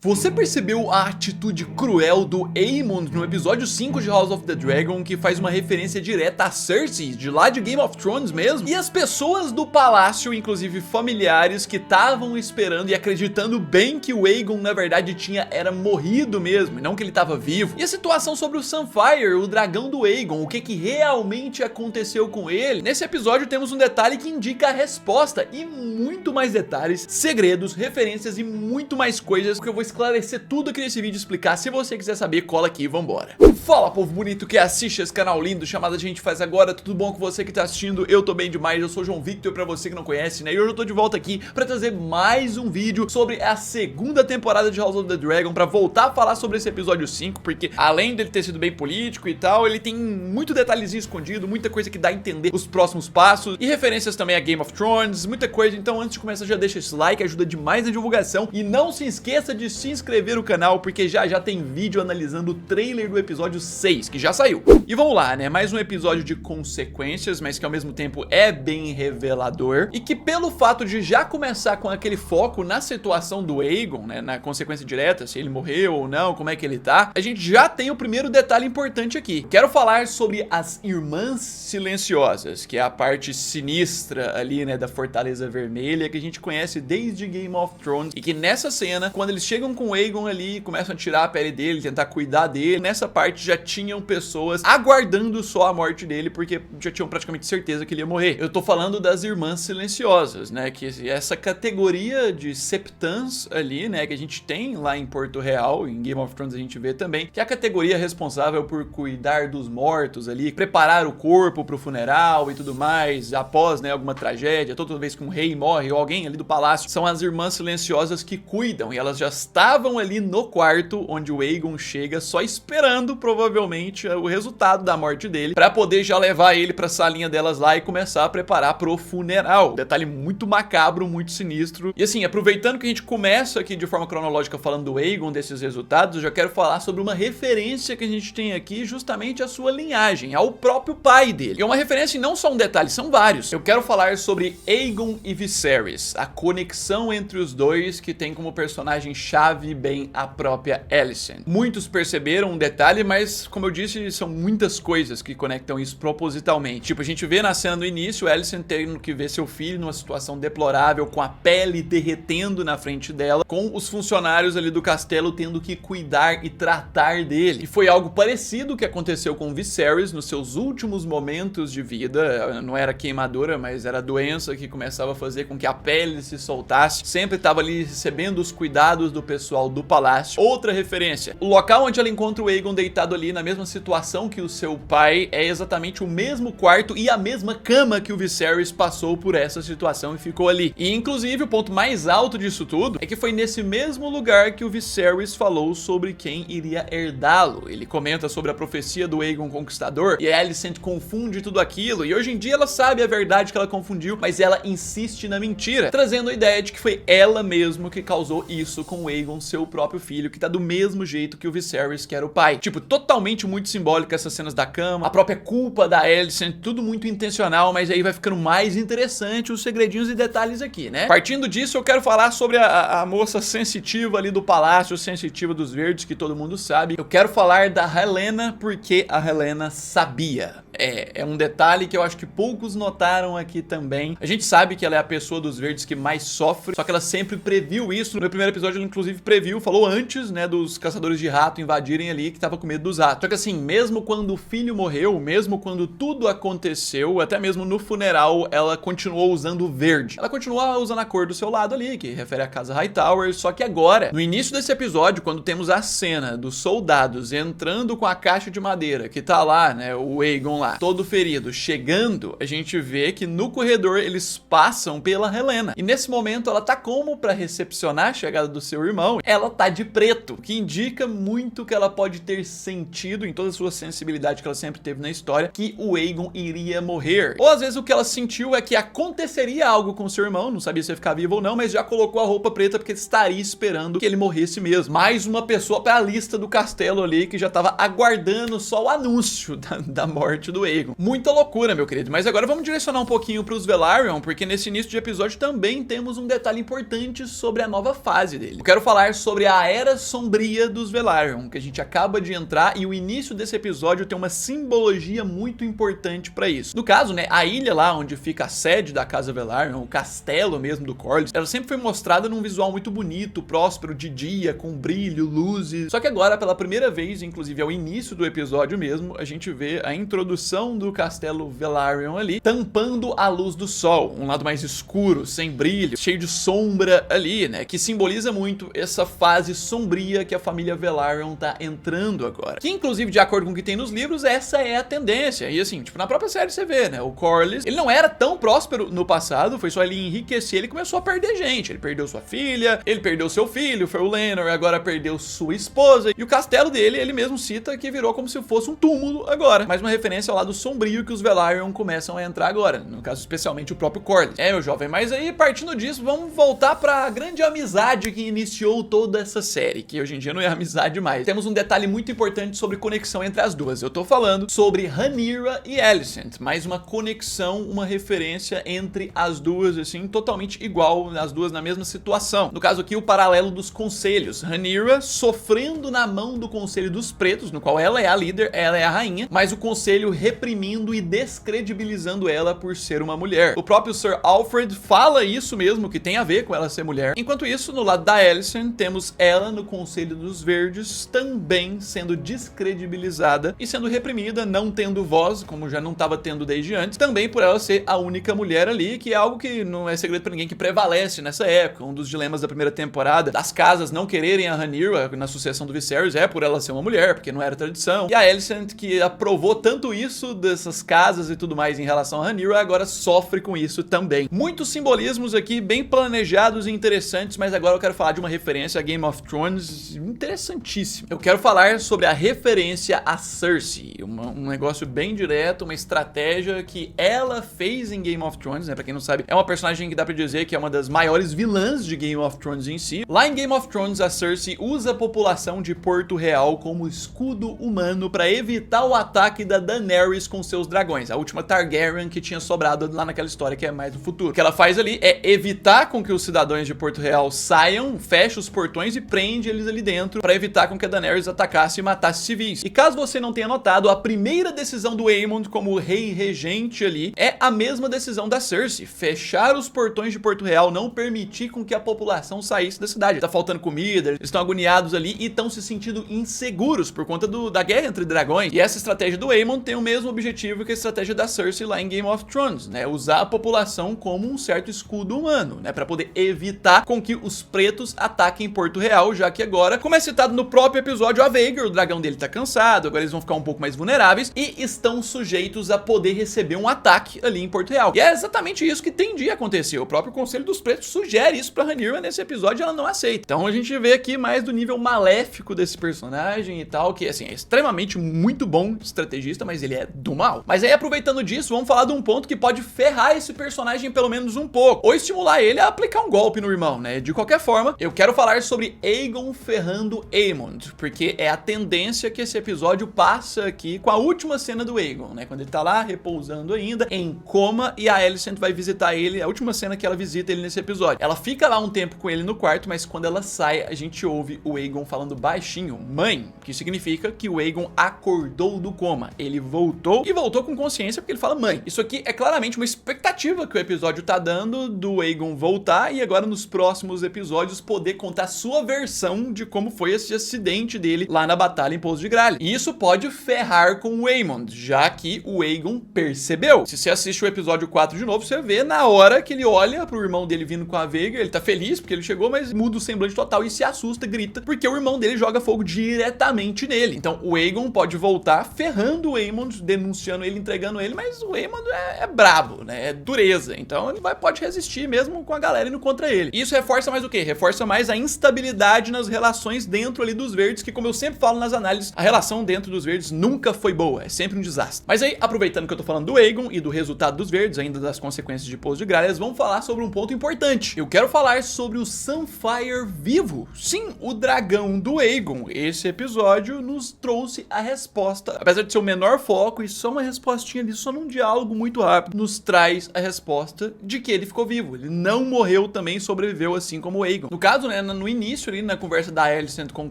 Você percebeu a atitude cruel do Aemond no episódio 5 de House of the Dragon, que faz uma referência direta a Cersei, de lá de Game of Thrones mesmo? E as pessoas do palácio, inclusive familiares, que estavam esperando e acreditando bem que o Aegon na verdade era morrido mesmo, e não que ele estava vivo. E a situação sobre o Sunfyre, o dragão do Aegon, o que realmente aconteceu com ele? Nesse episódio temos um detalhe que indica a resposta e muito mais detalhes, segredos, referências e muito mais coisas que eu vou esclarecer tudo aqui nesse vídeo e explicar. Se você quiser saber, cola aqui e vambora. Fala, povo bonito que assiste esse canal lindo chamado A Gente Faz Agora, tudo bom com você que tá assistindo? Eu tô bem demais, eu sou o João Victor, pra você que não conhece, né? E hoje eu tô de volta aqui pra trazer mais um vídeo sobre a segunda temporada de House of the Dragon, pra voltar a falar sobre esse episódio 5, porque além dele ter sido bem político e tal, ele tem muito detalhezinho escondido, muita coisa que dá a entender os próximos passos, e referências também a Game of Thrones, muita coisa. Então antes de começar, já deixa esse like, ajuda demais na divulgação, e não se esqueça de se inscrever no canal, porque já tem vídeo analisando o trailer do episódio 6, que já saiu. E vamos lá, né, mais um episódio de consequências, mas que ao mesmo tempo é bem revelador, e que pelo fato de já começar com aquele foco na situação do Aegon, né, na consequência direta, se ele morreu ou não, como é que ele tá, a gente já tem o primeiro detalhe importante aqui. Quero falar sobre as Irmãs Silenciosas, que é a parte sinistra ali, né, da Fortaleza Vermelha, que a gente conhece desde Game of Thrones, e que nessa cena, quando eles chegam com o Aegon ali, começam a tirar a pele dele, tentar cuidar dele, nessa parte já tinham pessoas aguardando só a morte dele, porque já tinham praticamente certeza que ele ia morrer. Eu tô falando das Irmãs Silenciosas, né, que essa categoria de septãs ali, né, que a gente tem lá em Porto Real, em Game of Thrones a gente vê também, que é a categoria responsável por cuidar dos mortos ali, preparar o corpo pro funeral e tudo mais, após, né, alguma tragédia, toda vez que um rei morre ou alguém ali do palácio, são as Irmãs Silenciosas que cuidam, e elas já estavam ali no quarto onde o Aegon chega, só esperando provavelmente o resultado da morte dele, pra poder já levar ele pra salinha delas lá e começar a preparar pro funeral. Detalhe muito macabro, muito sinistro. E assim, aproveitando que a gente começa aqui de forma cronológica falando do Aegon, desses resultados, eu já quero falar sobre uma referência que a gente tem aqui, justamente a sua linhagem, ao próprio pai dele. E é uma referência e não só um detalhe, são vários. Eu quero falar sobre Aegon e Viserys, a conexão entre os dois que tem como personagem chave bem a própria Alicent. Muitos perceberam um detalhe, mas como eu disse, são muitas coisas que conectam isso propositalmente. Tipo, a gente vê na cena do início, Alicent tendo que ver seu filho numa situação deplorável, com a pele derretendo na frente dela, com os funcionários ali do castelo tendo que cuidar e tratar dele. E foi algo parecido que aconteceu com Viserys nos seus últimos momentos de vida. Não era queimadura, mas era doença que começava a fazer com que a pele se soltasse. Sempre estava ali recebendo os cuidados do pessoal do palácio. Outra referência, o local onde ela encontra o Aegon deitado ali na mesma situação que o seu pai é exatamente o mesmo quarto e a mesma cama que o Viserys passou por essa situação e ficou ali. E inclusive o ponto mais alto disso tudo é que foi nesse mesmo lugar que o Viserys falou sobre quem iria herdá-lo. Ele comenta sobre a profecia do Aegon Conquistador e a Alicent confunde tudo aquilo, e hoje em dia ela sabe a verdade que ela confundiu, mas ela insiste na mentira, trazendo a ideia de que foi ela mesmo que causou isso com o Aegon, seu próprio filho, que tá do mesmo jeito que o Viserys, que era o pai. Tipo, totalmente muito simbólico essas cenas da cama, a própria culpa da Alicent, tudo muito intencional, mas aí vai ficando mais interessante os segredinhos e detalhes aqui, né? Partindo disso, eu quero falar sobre a moça sensitiva ali do palácio, sensitiva dos verdes, que todo mundo sabe. Eu quero falar da Helaena, porque a Helaena sabia. É um detalhe que eu acho que poucos notaram aqui também. A gente sabe que ela é a pessoa dos verdes que mais sofre, só que ela sempre previu isso. No primeiro episódio ela inclusive previu, falou antes, né, dos caçadores de rato invadirem ali, que tava com medo dos ratos. Só que assim, mesmo quando o filho morreu, mesmo quando tudo aconteceu, até mesmo no funeral, ela continuou usando o verde. Ela continua usando a cor do seu lado ali, que refere à casa Hightower, só que agora, no início desse episódio, quando temos a cena dos soldados entrando com a caixa de madeira, que tá lá, né, o Aegon lá, todo ferido, chegando, a gente vê que no corredor eles passam pela Helaena. E nesse momento ela tá como pra recepcionar a chegada do seu irmão? Ela tá de preto, o que indica muito que ela pode ter sentido, em toda a sua sensibilidade que ela sempre teve na história, que o Aegon iria morrer. Ou às vezes o que ela sentiu é que aconteceria algo com seu irmão, não sabia se ia ficar vivo ou não, mas já colocou a roupa preta porque estaria esperando que ele morresse mesmo. Mais uma pessoa pra lista do castelo ali, que já tava aguardando só o anúncio da morte do Aegon. Muita loucura, meu querido. Mas agora vamos direcionar um pouquinho pros Velaryon, porque nesse início de episódio também temos um detalhe importante sobre a nova fase dele. Eu quero falar falar sobre a Era Sombria dos Velaryon, que a gente acaba de entrar, e o início desse episódio tem uma simbologia muito importante pra isso. No caso, né, a ilha lá onde fica a sede da Casa Velaryon, o castelo mesmo do Corlys, ela sempre foi mostrada num visual muito bonito, próspero, de dia, com brilho, luzes. Só que agora, pela primeira vez, inclusive ao início do episódio mesmo, a gente vê a introdução do castelo Velaryon ali, tampando a luz do sol, um lado mais escuro, sem brilho, cheio de sombra ali, né, que simboliza muito essa fase sombria que a família Velaryon tá entrando agora. Que inclusive, de acordo com o que tem nos livros, essa é a tendência. E assim, tipo, na própria série você vê, né, o Corlys, ele não era tão próspero no passado, foi só ele enriquecer, ele começou a perder gente. Ele perdeu sua filha, ele perdeu seu filho, foi o Laenor, agora perdeu sua esposa. E o castelo dele, ele mesmo cita que virou como se fosse um túmulo agora. Mais uma referência ao lado sombrio que os Velaryon começam a entrar agora. No caso, especialmente o próprio Corlys. Meu jovem, mas aí, partindo disso, vamos voltar pra grande amizade que iniciou toda essa série, que hoje em dia não é amizade mais. Temos um detalhe muito importante sobre conexão entre as duas. Eu tô falando sobre Rhaenyra e Alicent, mais uma conexão, uma referência entre as duas, assim, totalmente igual, as duas na mesma situação. No caso aqui, o paralelo dos conselhos. Rhaenyra sofrendo na mão do Conselho dos Pretos, no qual ela é a líder, ela é a rainha, mas o conselho reprimindo e descredibilizando ela por ser uma mulher. O próprio Sir Alfred fala isso mesmo, que tem a ver com ela ser mulher. Enquanto isso, no lado da Alicent, temos ela no Conselho dos Verdes também sendo descredibilizada e sendo reprimida, não tendo voz, como já não estava tendo desde antes, também por ela ser a única mulher ali, que é algo que não é segredo pra ninguém, que prevalece nessa época. Um dos dilemas da primeira temporada, das casas não quererem a Rhaenyra na sucessão do Viserys, é por ela ser uma mulher, porque não era tradição. E a Alicent, que aprovou tanto isso dessas casas e tudo mais em relação a Rhaenyra, agora sofre com isso também. Muitos simbolismos aqui, bem planejados e interessantes, mas agora eu quero falar de uma referência a Game of Thrones interessantíssima. Eu quero falar sobre a referência a Cersei, um negócio bem direto, uma estratégia que ela fez em Game of Thrones, né? Pra quem não sabe, é uma personagem que dá pra dizer que é uma das maiores vilãs de Game of Thrones em si. Lá em Game of Thrones, a Cersei usa a população de Porto Real como escudo humano pra evitar o ataque da Daenerys com seus dragões, a última Targaryen que tinha sobrado lá naquela história que é mais no futuro. O que ela faz ali é evitar com que os cidadãos de Porto Real saiam, fecha os portões e prende eles ali dentro pra evitar com que a Daenerys atacasse e matasse civis. E caso você não tenha notado, a primeira decisão do Aemond como rei regente ali é a mesma decisão da Cersei, fechar os portões de Porto Real, não permitir com que a população saísse da cidade. Tá faltando comida, eles estão agoniados ali e estão se sentindo inseguros por conta da guerra entre dragões. E essa estratégia do Aemond tem o mesmo objetivo que a estratégia da Cersei lá em Game of Thrones, né? Usar a população como um certo escudo humano, né? Pra poder evitar com que os pretos ataquem Porto Real, já que agora, como é citado no próprio episódio, a Vhagar, o dragão dele tá cansado, agora eles vão ficar um pouco mais vulneráveis e estão sujeitos a poder receber um ataque ali em Porto Real. E é exatamente isso que tendia a acontecer. O próprio Conselho dos Pretos sugere isso pra Rhaenyra nesse episódio e ela não aceita. Então a gente vê aqui mais do nível maléfico desse personagem e tal, que assim, é extremamente muito bom estrategista, mas ele é do mal. Mas aí, aproveitando disso, vamos falar de um ponto que pode ferrar esse personagem pelo menos um pouco, ou estimular ele a aplicar um golpe no irmão, né? De qualquer forma, eu quero falar sobre Aegon ferrando Aemond, porque é a tendência que esse episódio passa aqui com a última cena do Aegon, né? Quando ele tá lá repousando ainda, em coma, e a Alicent vai visitar ele, a última cena que ela visita ele nesse episódio. Ela fica lá um tempo com ele no quarto, mas quando ela sai, a gente ouve o Aegon falando baixinho, mãe, que significa que o Aegon acordou do coma. Ele voltou e voltou com consciência porque ele fala mãe. Isso aqui é claramente uma expectativa que o episódio tá dando do Aegon voltar e agora nos próximos episódios poder contar sua versão de como foi esse acidente dele lá na batalha em Pouso de Gralha. E isso pode ferrar com o Aemond, já que o Aegon percebeu. Se você assiste o episódio 4 de novo, você vê na hora que ele olha pro irmão dele vindo com a Vhagar, ele tá feliz porque ele chegou, mas muda o semblante total e se assusta, grita, porque o irmão dele joga fogo diretamente nele. Então o Aegon pode voltar ferrando o Aemond, denunciando ele, entregando ele, mas o Aemond é brabo, né? É dureza. Então ele pode resistir mesmo com a galera indo contra ele. E isso reforça mais o quê? Reforça mais a instabilidade nas relações dentro ali dos verdes, que como eu sempre falo nas análises, a relação dentro dos verdes nunca foi boa, é sempre um desastre. Mas aí, aproveitando que eu tô falando do Aegon e do resultado dos verdes, ainda das consequências de Pouso de Gralhas, vamos falar sobre um ponto importante. Eu quero falar sobre o Sunfyre vivo. Sim, o dragão do Aegon. Esse episódio nos trouxe a resposta, apesar de ser o menor foco e só uma respostinha ali, só num diálogo muito rápido, nos traz a resposta de que ele ficou vivo. Ele não morreu também, sobreviveu assim como o Aegon. No caso, né, né, no início ali, na conversa da Alicent com o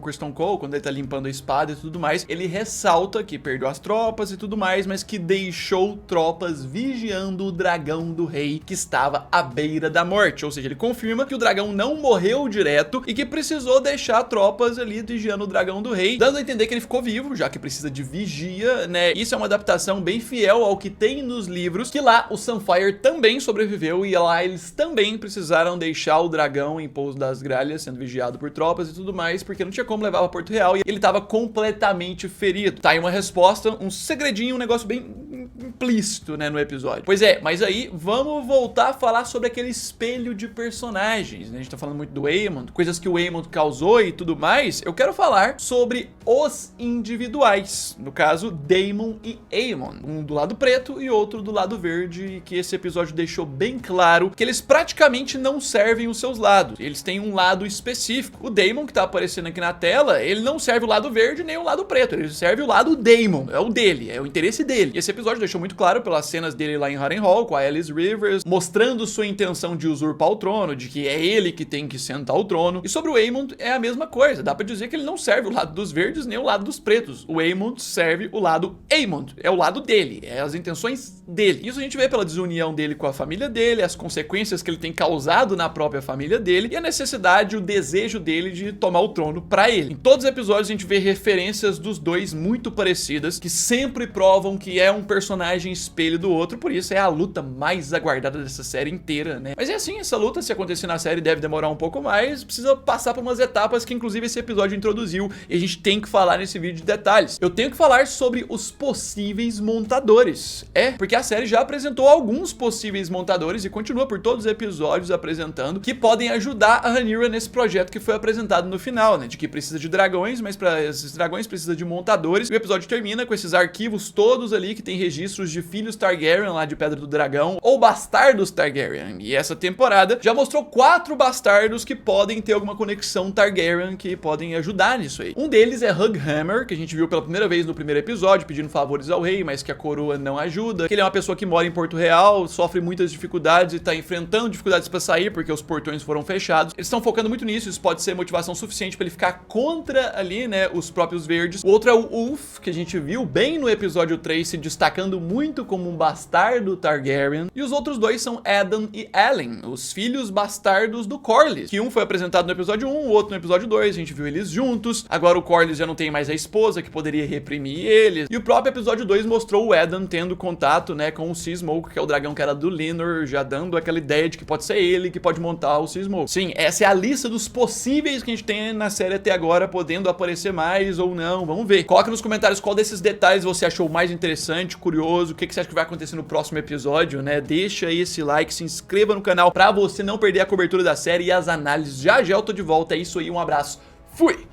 Criston Cole, quando ele tá limpando a espada e tudo mais, ele ressalta que perdeu as tropas e tudo mais, mas que deixou tropas vigiando o dragão do rei que estava à beira da morte, ou seja, ele confirma que o dragão não morreu direto e que precisou deixar tropas ali vigiando o dragão do rei, dando a entender que ele ficou vivo, já que precisa de vigia, né? Isso é uma adaptação bem fiel ao que tem nos livros, que lá o Sunfyre também sobreviveu e lá eles também precisaram deixar o dragão em Pouso das Gralhas, sendo vigiado por tropas e tudo mais, porque não tinha como levar para Porto Real e ele estava completamente ferido. Tá aí uma resposta, um segredinho, um negócio bem implícito, né, no episódio. Pois é, mas aí vamos voltar a falar sobre aquele espelho de personagens, né? A gente tá falando muito do Aemond, coisas que o Aemond causou e tudo mais. Eu quero falar sobre os individuais, no caso Daemon e Aemond, um do lado preto e outro do lado verde, que esse episódio deixou bem claro que eles praticamente não servem os seus lados, eles têm um lado específico. O Daemon que tá aparecendo aqui na tela, ele não serve o lado verde nem o lado preto, ele serve o lado Daemon, é o dele, é o interesse dele. E esse episódio deixou muito claro pelas cenas dele lá em Harrenhal com a Alice Rivers, mostrando sua intenção de usurpar o trono, de que é ele que tem que sentar o trono. E sobre o Aemond é a mesma coisa, dá pra dizer que ele não serve o lado dos verdes nem o lado dos pretos. O Aemond serve o lado Aemond, é o lado dele, é as intenções dele. Isso a gente vê pela desunião dele com a família dele, as consequências que ele tem causado na própria família dele e a necessidade, o desejo dele de tomar o trono pra ele. Em todos os episódios a gente vê referências dos dois muito parecidas, que sempre provam que é um personagem espelho do outro, por isso é a luta mais aguardada dessa série inteira, né? Mas é assim, essa luta, se acontecer na série, deve demorar um pouco mais, precisa passar por umas etapas que inclusive esse episódio introduziu e a gente tem que falar nesse vídeo de detalhes. Eu tenho que falar sobre os possíveis montadores. Porque a série já apresentou alguns possíveis montadores e continua por todos os episódios apresentando, que podem ajudar a Rhaenyra nesse projeto que foi apresentado no final, né? De que precisa de dragões, mas para esses dragões precisa de montadores. E o episódio termina com esses arquivos todos ali que tem registros de filhos Targaryen lá de Pedra do Dragão ou bastardos Targaryen. E essa temporada já mostrou 4 bastardos que podem ter alguma conexão Targaryen, que podem ajudar nisso aí. Um deles é Hughammer, que a gente viu pela primeira vez no primeiro episódio, pedindo favores ao rei, mas que a coroa não ajuda. Que ele é uma pessoa que mora em Porto Real, sofre muitas dificuldades e tá enfrentando dificuldades para sair porque os portões foram fechados. Eles estão focando muito nisso, isso pode ser motivação suficiente para ele ficar contra ali, né, os próprios verdes. O outro é o Ulf, que a gente viu bem no episódio 3 se destacando muito como um bastardo Targaryen. E os outros dois são Eddon e Ellen, os filhos bastardos do Corlys, que um foi apresentado no episódio 1, o outro no episódio 2, a gente viu eles juntos. Agora o Corlys já não tem mais a esposa, que poderia reprimir eles. E o próprio episódio 2 mostrou o Eddon tendo contato, né, com o Sea Smoke, que é o dragão que era do Linor, já dando aquela ideia de que pode ser ele que pode montar o Sea Smoke. Sim, essa é a lista dos possíveis que a gente tem na série até agora, podendo aparecer mais ou não, vamos ver. Coloca nos comentários qual desses detalhes você achou mais interessante, curioso, o que você acha que vai acontecer no próximo episódio, né? Deixa aí esse like, se inscreva no canal pra você não perder a cobertura da série e as análises. Já já eu tô de volta, é isso aí, um abraço, fui!